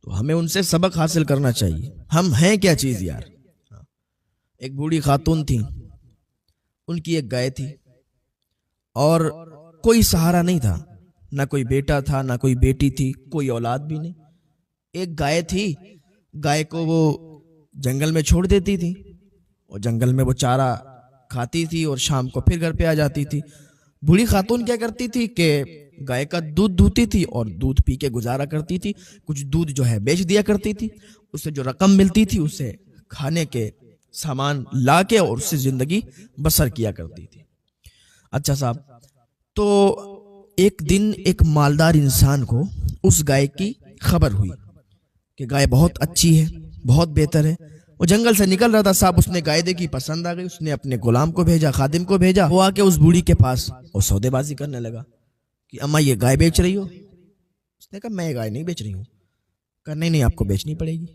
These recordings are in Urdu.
تو ہمیں ان سے سبق حاصل کرنا چاہیے. ہم ہیں کیا چیز یار. ایک بوڑھی خاتون تھی, ان کی ایک گائے تھی اور کوئی سہارا نہیں تھا, نہ کوئی بیٹا تھا نہ کوئی بیٹی تھی, کوئی اولاد بھی نہیں. ایک گائے تھی, گائے کو وہ جنگل میں چھوڑ دیتی تھی اور جنگل میں وہ چارہ کھاتی تھی اور شام کو پھر گھر پہ آ جاتی تھی. بوڑھی خاتون کیا کرتی تھی کہ گائے کا دودھ دھوتی تھی اور دودھ پی کے گزارا کرتی تھی. کچھ دودھ جو ہے بیچ دیا کرتی تھی, اس سے جو رقم ملتی تھی اسے کھانے کے سامان لا کے اور اس سے زندگی بسر کیا کرتی تھی. اچھا صاحب, تو ایک دن ایک مالدار انسان کو اس گائے کی خبر ہوئی کہ گائے بہت اچھی ہے, بہت بہتر ہے. وہ جنگل سے نکل رہا تھا صاحب, اس نے گائے دیکھی, پسند آ گئی. اس نے اپنے غلام کو بھیجا, خادم کو بھیجا, وہ آ کے اس بوڑھی کے پاس اور سودے بازی کرنے لگا کہ اماں یہ گائے بیچ رہی ہو؟ اس نے کہا میں یہ گائے نہیں بیچ رہی ہوں. کہا نہیں آپ کو بیچنی پڑے گی.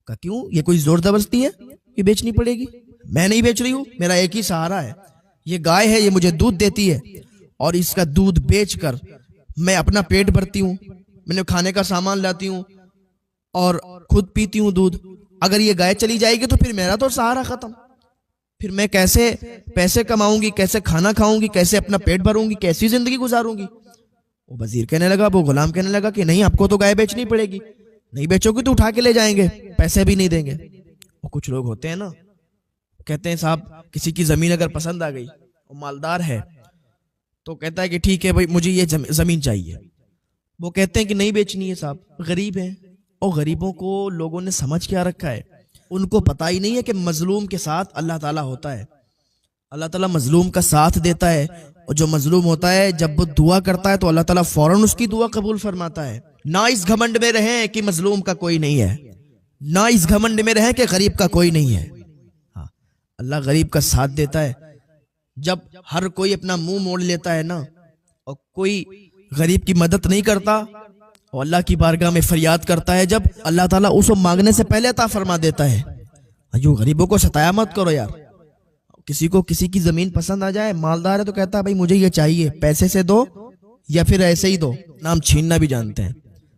کہا کیوں, یہ کوئی زور زبردستی ہے کہ بیچنی پڑے گی؟ میں نہیں بیچ رہی ہوں, میرا ایک ہی سہارا ہے, یہ گائے ہے, یہ مجھے دودھ دیتی ہے اور اس کا دودھ بیچ کر میں اپنا پیٹ بھرتی ہوں, میں نے کھانے کا سامان لاتی ہوں اور خود پیتی ہوں دودھ. اگر یہ گائے چلی جائے گی تو پھر میرا تو سہارا ختم, پھر میں کیسے پیسے کماؤں گی, کیسے کھانا کھاؤں گی, کیسے اپنا پیٹ بھروں گی, کیسی زندگی گزاروں گی؟ وہ وزیر کہنے لگا, وہ غلام کہنے لگا کہ نہیں آپ کو تو گائے بیچنی پڑے گی, نہیں بیچو گی تو اٹھا کے لے جائیں گے, پیسے بھی نہیں دیں گے. وہ کچھ لوگ ہوتے ہیں نا, کہتے ہیں صاحب کسی کی زمین اگر پسند آ گئی, وہ مالدار ہے, تو کہتا ہے کہ ٹھیک ہے بھائی مجھے یہ زمین چاہیے. وہ کہتے ہیں کہ نہیں بیچنی ہے صاحب, غریب ہیں. اور غریبوں کو لوگوں نے سمجھ کیا رکھا ہے, ان کو پتہ ہی نہیں ہے کہ مظلوم کے ساتھ اللہ تعالیٰ ہوتا ہے. اللہ تعالیٰ مظلوم کا ساتھ دیتا ہے, اور جو مظلوم ہوتا ہے جب وہ دعا کرتا ہے تو اللہ تعالیٰ فوراً اس کی دعا قبول فرماتا ہے. نہ اس گھمنڈ میں رہیں کہ مظلوم کا کوئی نہیں ہے, نہ اس گھمنڈ میں رہیں کہ غریب کا کوئی نہیں ہے. ہاں, اللہ غریب کا ساتھ دیتا ہے. جب ہر کوئی اپنا منہ موڑ لیتا ہے نا, اور کوئی غریب کی مدد نہیں کرتا اور اللہ کی بارگاہ میں فریاد کرتا ہے, جب اللہ تعالیٰ اس کو مانگنے سے پہلے عطا فرما دیتا ہے. جو غریبوں کو ستایا مت کرو یار. کسی کو کسی کی زمین پسند آ جائے, مالدار ہے تو کہتا ہے بھائی مجھے یہ چاہیے, پیسے سے دو یا پھر ایسے ہی دو, نام چھیننا بھی جانتے ہیں.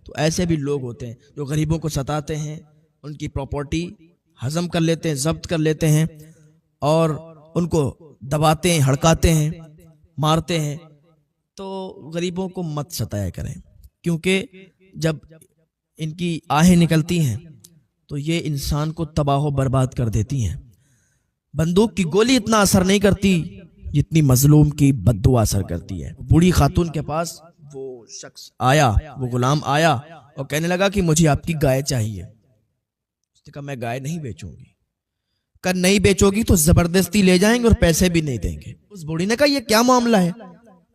تو ایسے بھی لوگ ہوتے ہیں جو غریبوں کو ستاتے ہیں, ان کی پراپرٹی ہضم کر لیتے ہیں, ضبط کر لیتے ہیں اور ان کو دباتے ہیں, ہڑکاتے ہیں, مارتے ہیں. تو غریبوں کو مت ستایا کریں, کیونکہ جب ان کی آہیں نکلتی ہیں تو یہ انسان کو تباہ و برباد کر دیتی ہیں. بندوق کی گولی اتنا اثر نہیں کرتی جتنی مظلوم کی بد دعا اثر کرتی ہے. بوڑھی خاتون کے پاس وہ شخص آیا, وہ غلام آیا اور کہنے لگا کہ مجھے آپ کی گائے چاہیے. اس نے کہا میں گائے نہیں بیچوں گی. کہا نہیں بیچو گی تو زبردستی لے جائیں گے اور پیسے بھی نہیں دیں گے. اس بوڑھی نے کہا یہ کیا معاملہ ہے,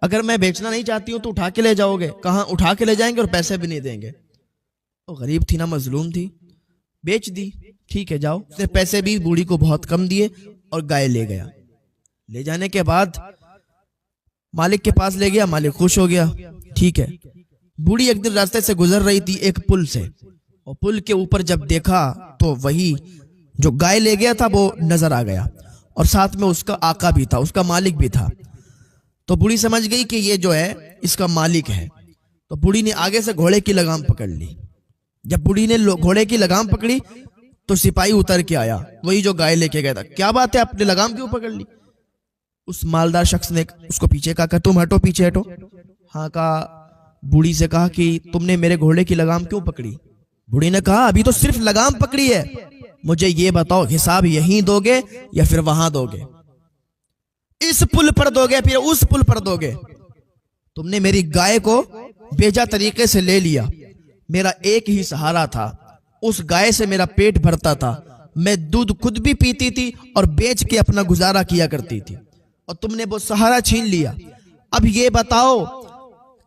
اگر میں بیچنا نہیں چاہتی ہوں تو اٹھا کے لے جاؤ گے. کہاں اٹھا کے لے جائیں گے اور پیسے بھی نہیں دیں گے. وہ غریب تھی نا, مظلوم تھی, بیچ دی. ٹھیک ہے جاؤ. اس نے پیسے بھی بوڑھی کو بہت کم دیے اور گائے لے گیا. لے جانے کے بعد مالک کے پاس لے گیا, مالک خوش ہو گیا. ٹھیک ہے, بوڑھی ایک دن راستے سے گزر رہی تھی ایک پل سے, اور پل کے اوپر جب دیکھا تو وہی جو گائے لے گیا تھا وہ نظر آ گیا, اور ساتھ میں اس کا آقا بھی تھا, اس کا مالک بھی تھا. تو بوڑھی سمجھ گئی کہ یہ جو ہے اس کا مالک ہے. تو بوڑھی نے آگے سے گھوڑے کی لگام پکڑ لی. جب بوڑھی نے گھوڑے کی لگام پکڑی تو سپاہی اتر کے آیا, وہی جو گائے لے کے گیا تھا. کیا بات ہے, آپ نے لگام کیوں پکڑ لی؟ اس مالدار شخص نے اس کو پیچھے کہا کہ تم ہٹو, پیچھے ہٹو. ہاں کہا, بوڑھی سے کہا کہ تم نے میرے گھوڑے کی لگام کیوں پکڑی؟ بوڑھی نے کہا ابھی تو صرف لگام پکڑی ہے, مجھے یہ بتاؤ حساب یہیں دو گے یا پھر وہاں دو گے؟ اس پل پر دو گے پھر اس پل پر دو گے؟ تم نے میری گائے کو بیجا طریقے سے لے لیا. میرا ایک ہی سہارا تھا, اس گائے سے میرا پیٹ بھرتا تھا, میں دودھ خود بھی پیتی تھی اور بیچ کے اپنا گزارا کیا کرتی تھی, اور تم نے وہ سہارا چھین لیا. اب یہ بتاؤ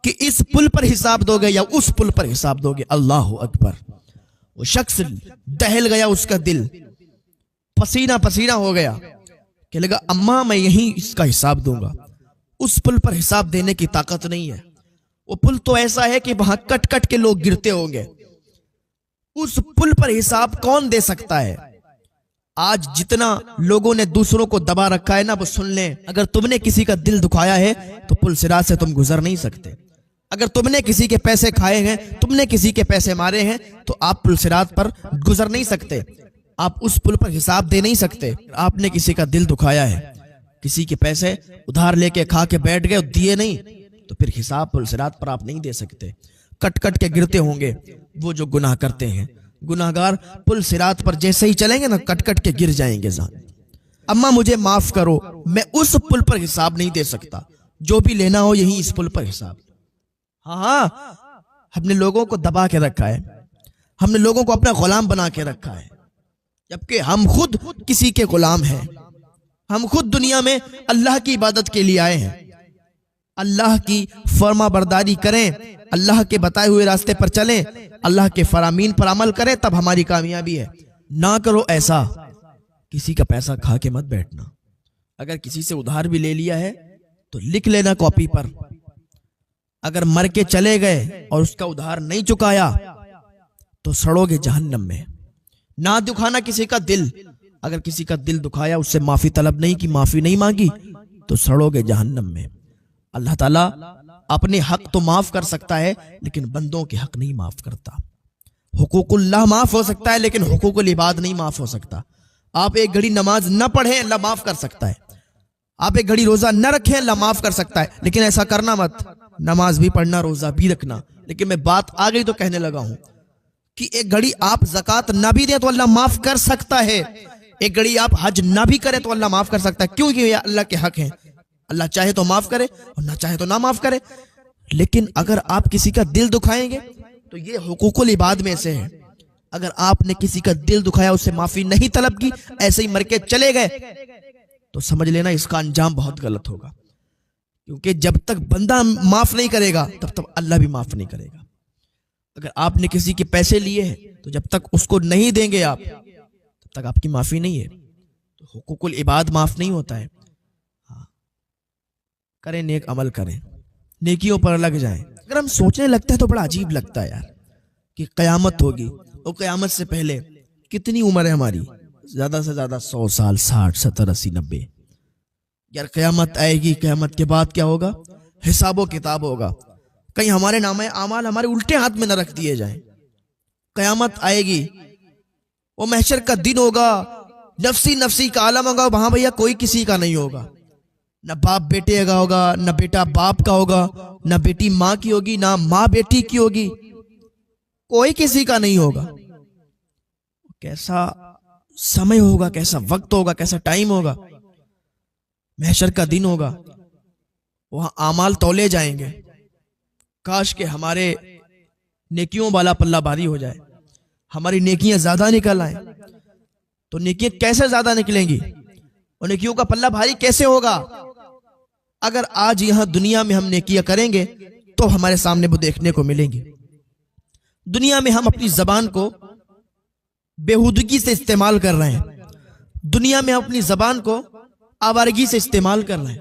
کہ اس پل پر حساب دو گے یا اس پل پر حساب دو گے؟ اللہ اکبر. وہ شخص دہل گیا, اس کا دل پسینہ پسینہ ہو گیا کہ لگا اماں میں یہیں اس کا حساب دوں گا, اس پل پر حساب دینے کی طاقت نہیں ہے. وہ پل تو ایسا ہے کہ وہاں کٹ کٹ کے لوگ گرتے ہوں گے, اس پل پر حساب کون دے سکتا ہے؟ آج جتنا لوگوں نے دوسروں کو دبا رکھا ہے نا, وہ سن لیں, اگر تم نے کسی کا دل دکھایا ہے تو پل صراط سے تم گزر نہیں سکتے. اگر تم نے کسی کے پیسے کھائے ہیں، تم نے کسی کے پیسے مارے ہیں، تو آپ پل صراط پر گزر نہیں سکتے، آپ اس پل پر حساب دے نہیں سکتے۔ آپ نے کسی کا دل دکھایا ہے، کسی کے پیسے ادھار لے کے کھا کے بیٹھ گئے، دیے نہیں، تو پھر حساب پل صراط پر آپ نہیں دے سکتے۔ کٹ کٹ کے گرتے ہوں گے وہ جو گناہ کرتے ہیں۔ گناہگار پل صراط پر جیسے ہی چلیں گے نا، کٹ کٹ کے گر جائیں گے۔ اماں مجھے معاف کرو، میں اس پل پر حساب نہیں دے سکتا، جو بھی لینا ہو یہی اس پل پر حساب۔ ہاں، ہم نے لوگوں کو دبا کے رکھا ہے، ہم نے لوگوں کو اپنا غلام بنا کے رکھا ہے، جبکہ ہم خود کسی کے غلام ہیں۔ ہم خود دنیا میں اللہ کی عبادت کے لیے آئے ہیں۔ اللہ کی فرما برداری کریں، اللہ کے بتائے ہوئے راستے پر چلیں، اللہ کے فرامین پر عمل کریں، تب ہماری کامیابی ہے۔ نہ کرو ایسا، کسی کا پیسہ کھا کے مت بیٹھنا۔ اگر کسی سے ادھار بھی لے لیا ہے تو لکھ لینا کاپی پر۔ اگر مر کے چلے گئے اور اس کا ادھار نہیں چکایا تو سڑو گے جہنم میں۔ نہ دکھانا کسی کا دل، اگر کسی کا دل دکھایا، اس سے معافی طلب نہیں کی، معافی نہیں مانگی، تو سڑو گے جہنم میں۔ اللہ تعالیٰ اپنے حق تو معاف کر سکتا ہے لیکن بندوں کے حق نہیں معاف کرتا۔ حقوق اللہ معاف ہو سکتا ہے لیکن حقوق العباد نہیں معاف ہو سکتا۔ آپ ایک گھڑی نماز نہ پڑھیں، اللہ معاف کر سکتا ہے۔ آپ ایک گھڑی روزہ نہ رکھیں، اللہ معاف کر سکتا ہے، لیکن ایسا کرنا مت۔ نماز بھی پڑھنا، روزہ بھی رکھنا، لیکن میں بات آ گئی تو کہنے لگا ہوں کہ ایک گھڑی آپ زکوٰۃ نہ بھی دیں تو اللہ معاف کر سکتا ہے، ایک گھڑی آپ حج نہ بھی کریں تو اللہ معاف کر سکتا ہے، کیونکہ یہ اللہ کے حق ہیں۔ اللہ چاہے تو معاف کرے اور نہ چاہے تو نہ معاف کرے۔ لیکن اگر آپ کسی کا دل دکھائیں گے تو یہ حقوق العباد میں سے ہے۔ اگر آپ نے کسی کا دل دکھایا، اس سے معافی نہیں طلب کی، ایسے ہی مر کے چلے گئے، تو سمجھ لینا اس کا انجام بہت غلط ہوگا، کیونکہ جب تک بندہ معاف نہیں کرے گا تب تک اللہ بھی معاف نہیں کرے گا۔ اگر آپ نے کسی کے پیسے لیے ہیں تو جب تک اس کو نہیں دیں گے آپ، تب تک آپ کی معافی نہیں ہے۔ تو حقوق العباد معاف نہیں ہوتا ہے۔ کریں نیک عمل کریں، نیکیوں پر لگ جائیں۔ اگر ہم سوچنے لگتے ہیں تو بڑا عجیب لگتا ہے یار کہ قیامت ہوگی، اور قیامت سے پہلے کتنی عمر ہے ہماری؟ زیادہ سے زیادہ 100 سال، 60، 70، 80، 90۔ یار قیامت آئے گی، قیامت کے بعد کیا ہوگا؟ حساب و کتاب ہوگا۔ کہیں ہمارے نامہ اعمال ہمارے الٹے ہاتھ میں نہ رکھ دیے جائیں۔ قیامت آئے گی، وہ محشر کا دن ہوگا، نفسی نفسی کا عالم ہوگا، وہاں بھیا کوئی کسی کا نہیں ہوگا۔ نہ باپ بیٹے کا ہوگا، نہ بیٹا باپ کا ہوگا، نہ بیٹی ماں کی ہوگی، نہ ماں بیٹی کی ہوگی، کوئی کسی کا نہیں ہوگا۔ کیسا سمے ہوگا، کیسا وقت ہوگا، کیسا ٹائم ہوگا۔ محشر کا دن ہوگا، وہاں اعمال تولے جائیں گے۔ کاش کہ ہمارے نیکیوں والا پلہ بھاری ہو جائے، ہماری نیکیاں زیادہ نکل آئیں۔ تو نیکیاں کیسے زیادہ نکلیں گی اور نیکیوں کا پلہ بھاری کیسے ہوگا؟ اگر آج یہاں دنیا میں ہم نیکیاں کریں گے تو ہمارے سامنے وہ دیکھنے کو ملیں گی۔ دنیا میں ہم اپنی زبان کو بےہودگی سے استعمال کر رہے ہیں، دنیا میں ہم اپنی زبان کو آوارگی سے استعمال کر رہے ہیں،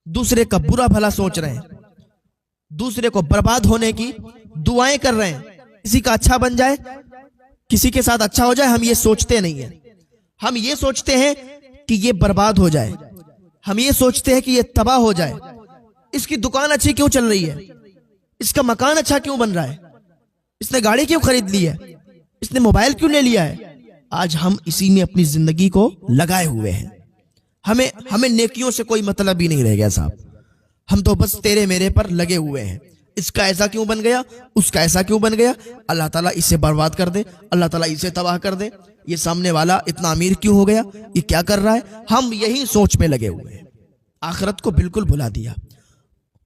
دوسرے کا برا بھلا سوچ رہے ہیں، دوسرے کو برباد ہونے کی دعائیں کر رہے ہیں۔ کسی کا اچھا بن جائے، کسی کے ساتھ اچھا ہو جائے، ہم یہ سوچتے نہیں ہیں۔ ہم یہ سوچتے ہیں کہ یہ برباد ہو جائے، ہم یہ سوچتے ہیں کہ یہ تباہ ہو جائے۔ اس کی دکان اچھی کیوں چل رہی ہے؟ اس کا مکان اچھا کیوں بن رہا ہے؟ اس نے گاڑی کیوں خرید لی ہے؟ اس نے موبائل کیوں لے لیا ہے؟ آج ہم اسی میں اپنی زندگی کو لگائے ہوئے ہیں۔ ہمیں نیکیوں سے کوئی مطلب ہی نہیں رہ گیا صاحب، ہم تو بس تیرے میرے پر لگے ہوئے ہیں۔ اس کا ایسا کیوں بن گیا، اس کا ایسا کیوں بن گیا، اللہ تعالیٰ اسے برباد کر دے، اللہ تعالیٰ اسے تباہ کر دے، یہ سامنے والا اتنا امیر کیوں ہو گیا، یہ کیا کر رہا ہے۔ ہم یہی سوچ میں لگے ہوئے ہیں، آخرت کو بالکل بھلا دیا،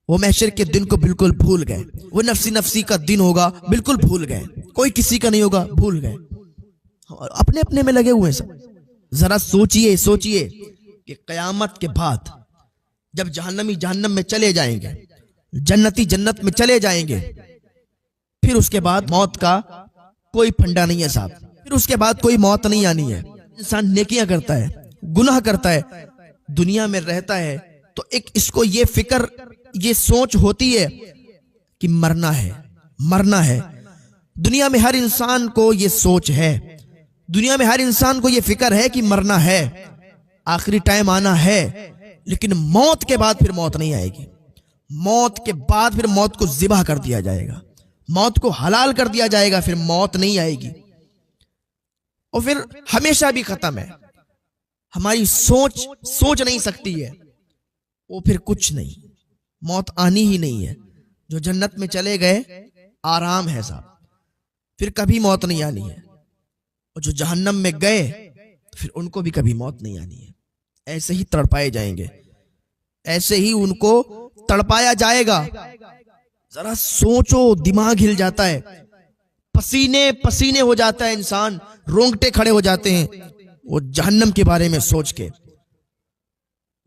وہ محشر کے دن کو بالکل بھول گئے، وہ نفسی نفسی کا دن ہوگا بالکل بھول گئے، کوئی کسی کا نہیں ہوگا، بھول گئے، اپنے اپنے میں لگے ہوئے ہیں سب۔ ذرا سوچئے کہ قیامت کے بعد جب جہنمی جہنم میں چلے جائیں گے، جنتی جنت میں چلے جائیں گے، پھر اس کے بعد موت کا کوئی پھنڈا نہیں ہے صاحب، پھر اس کے بعد کوئی موت نہیں آنی ہے۔ انسان نیکیاں کرتا ہے، گناہ کرتا ہے، دنیا میں رہتا ہے تو ایک اس کو یہ فکر، یہ سوچ ہوتی ہے کہ مرنا ہے۔ دنیا میں ہر انسان کو یہ سوچ ہے، دنیا میں ہر انسان کو یہ فکر ہے کہ مرنا ہے، آخری ٹائم آنا ہے، لیکن موت کے بعد پھر موت نہیں آئے گی۔ موت کے بعد پھر موت کو ذبح کر دیا جائے گا، موت کو حلال کر دیا جائے گا، پھر موت نہیں آئے گی، اور پھر ہمیشہ بھی ختم ہے۔ ہماری سوچ نہیں سکتی ہے، وہ پھر کچھ نہیں، موت آنی ہی نہیں ہے۔ جو جنت میں چلے گئے آرام ہے صاحب، پھر کبھی موت نہیں آنی ہے، اور جو جہنم میں گئے پھر ان کو بھی کبھی موت نہیں آنی ہے۔ ایسے ہی تڑپائے جائیں گے، ایسے ہی ان کو تڑپایا جائے گا۔ ذرا سوچو، دماغ ہل جاتا ہے، پسینے پسینے ہو جاتا ہے انسان، رونگٹے کھڑے ہو جاتے ہیں وہ جہنم کے بارے میں سوچ کے،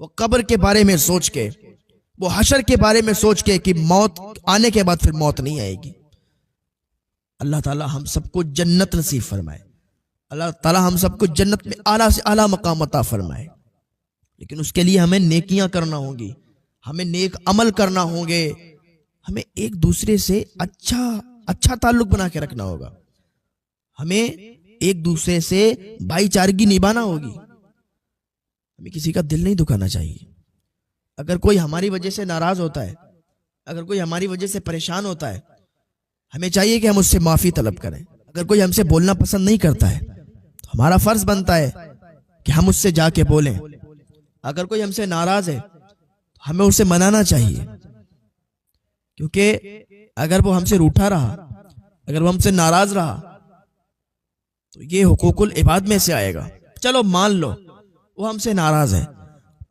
وہ قبر کے بارے میں سوچ کے، وہ حشر کے بارے میں سوچ کے کہ موت آنے کے بعد پھر موت نہیں آئے گی۔ اللہ تعالی ہم سب کو جنت نصیب فرمائے، اللہ تعالی ہم سب کو جنت میں اعلیٰ سے اعلیٰ مقام عطا فرمائے، لیکن اس کے لیے ہمیں نیکیاں کرنا ہوں گی، ہمیں نیک عمل کرنا ہوں گے، ہمیں ایک دوسرے سے اچھا تعلق بنا کے رکھنا ہوگا، ہمیں ایک دوسرے سے بھائی چارگی نبھانا ہوگی، ہمیں کسی کا دل نہیں دکھانا چاہیے۔ اگر کوئی ہماری وجہ سے ناراض ہوتا ہے، اگر کوئی ہماری وجہ سے پریشان ہوتا ہے، ہمیں چاہیے کہ ہم اس سے معافی طلب کریں۔ اگر کوئی ہم سے بولنا پسند نہیں کرتا ہے تو ہمارا فرض بنتا ہے کہ ہم اس سے جا کے بولیں۔ اگر کوئی ہم سے ناراض ہے تو ہمیں اسے منانا چاہیے، کیونکہ اگر وہ ہم سے روٹھا رہا، اگر وہ ہم سے ناراض رہا تو یہ حقوق العباد میں سے آئے گا۔ چلو مان لو وہ ہم سے ناراض ہے،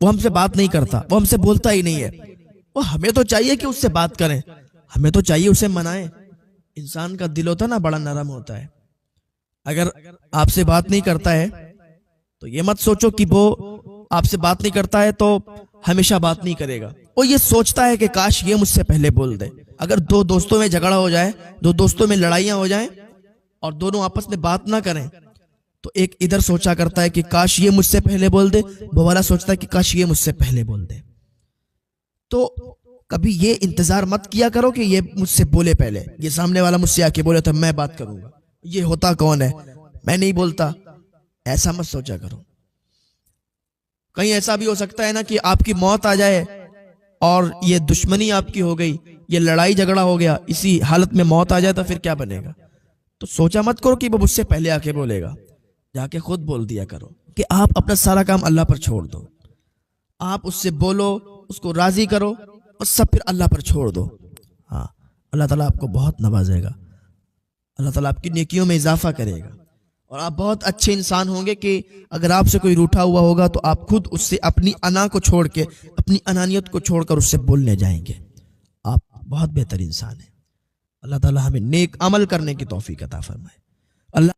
وہ ہم سے بات نہیں کرتا، وہ ہم سے بولتا ہی نہیں ہے، وہ ہمیں تو چاہیے کہ اس سے بات کریں، ہمیں تو چاہیے اسے منائیں۔ انسان کا دل ہوتا نا بڑا نرم ہوتا ہے، اگر آپ سے بات نہیں کرتا ہے تو یہ مت سوچو کہ وہ آپ سے بات نہیں کرتا ہے تو ہمیشہ بات نہیں کرے گا، وہ یہ سوچتا ہے کہ کاش یہ مجھ سے پہلے بول دے۔ اگر دو دوستوں میں جھگڑا ہو جائے، دو دوستوں میں لڑائیاں ہو جائیں اور دونوں آپس میں بات نہ کریں تو ایک ادھر سوچا کرتا ہے کہ کاش یہ مجھ سے پہلے بول دے، وہ والا سوچتا ہے کہ کاش یہ مجھ سے پہلے بول دے۔ تو کبھی یہ انتظار مت کیا کرو کہ یہ مجھ سے بولے پہلے، یہ سامنے والا مجھ سے آ کے بولے تو میں بات کروں گا، یہ ہوتا کون ہے، میں نہیں بولتا، ایسا مت سوچا کرو۔ کہیں ایسا بھی ہو سکتا ہے نا کہ آپ کی موت آ جائے اور یہ دشمنی آپ کی ہو گئی، یہ لڑائی جھگڑا ہو گیا، اسی حالت میں موت آ جائے تو پھر کیا بنے گا؟ تو سوچا مت کرو کہ وہ مجھ سے پہلے آ کے بولے گا، جا کے خود بول دیا کرو کہ آپ اپنا سارا کام اللہ پر چھوڑ دو، آپ اس سے بولو، اس کو راضی کرو اور سب پھر اللہ پر چھوڑ دو۔ ہاں، اللہ تعالیٰ آپ کو بہت نوازے گا، اللہ تعالیٰ آپ کی نیکیوں میں اضافہ کرے گا، اور آپ بہت اچھے انسان ہوں گے کہ اگر آپ سے کوئی روٹھا ہوا ہوگا تو آپ خود اس سے اپنی انا کو چھوڑ کے، اپنی انانیت کو چھوڑ کر اس سے بولنے جائیں گے۔ آپ بہت بہتر انسان ہیں۔ اللہ تعالیٰ ہمیں نیک عمل کرنے کی توفیق عطا فرمائے۔ اللہ